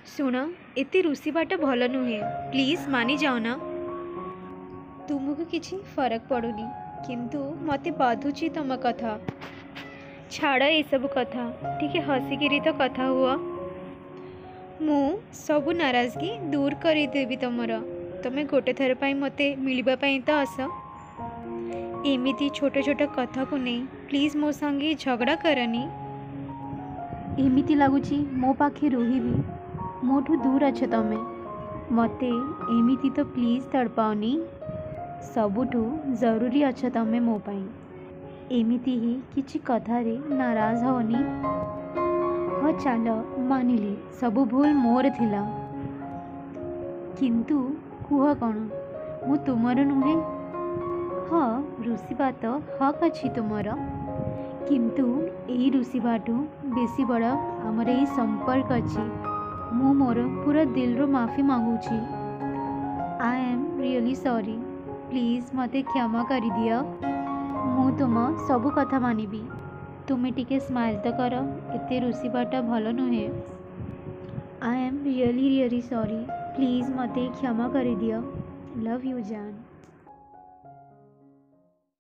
ଶୁଣ, ଏତେ ରୁଷିବାଟା ଭଲ ନୁହେଁ। ପ୍ଲିଜ୍ ମାନି ଯାଅ ନା। ତୁମକୁ କିଛି ଫରକ ପଡ଼ୁନି, କିନ୍ତୁ ମୋତେ ବାଧୁଛି ତମ କଥା। ଛାଡ଼ ଏସବୁ କଥା, ଟିକେ ହସିକିରି ତ କଥା ହୁଅ। ମୁଁ ସବୁ ନାରାଜଗି ଦୂର କରିଦେବି ତମର। ତମେ ଗୋଟେ ଥର ପାଇଁ ମୋତେ ମିଳିବା ପାଇଁ ତ ଆସ। ଏମିତି ଛୋଟ ଛୋଟ କଥାକୁ ନେଇ ପ୍ଲିଜ୍ ମୋ ସାଙ୍ଗେ ଝଗଡ଼ା କରନି। ଏମିତି ଲାଗୁଛି ମୋ ପାଖେ ରହିବି ମୋଠୁ ଦୂର ଅଛ ତମେ। ମୋତେ ଏମିତି ତ ପ୍ଲିଜ୍ ତଡ଼ପାଅନି। ସବୁଠୁ ଜରୁରୀ ଅଛ ତମେ ମୋ ପାଇଁ। ଏମିତି ହିଁ କିଛି କଥାରେ ନାରାଜ ହବନି। ହଁ ଚାଲ, ମାନିଲି ସବୁ ଭୁଲ ମୋର ଥିଲା। କିନ୍ତୁ କୁହ କ'ଣ ମୁଁ ତୁମର ନୁହେଁ? ହଁ, ରୁଷିବା ତ ହକ୍ ଅଛି ତୁମର, କିନ୍ତୁ ଏଇ ରୁଷିବାଠୁ ବେଶୀ ବଡ଼ ଆମର ଏଇ ସମ୍ପର୍କ ଅଛି। ମୁଁ ମୋର ପୁରା ଦିଲରୁ ମାଫି ମାଗୁଛି। I am really sorry. Please ମୋତେ କ୍ଷମା କରିଦିଅ। ମୁଁ ତୁମ ସବୁ କଥା ମାନିବି। ତୁମେ ଟିକେ ସ୍ମାଇଲ୍ ତ କର। ଏତେ ରୁଷିବାଟା ଭଲ ନୁହେଁ। I am really sorry. Please ମୋତେ କ୍ଷମା କରିଦିଅ। Love you Jan.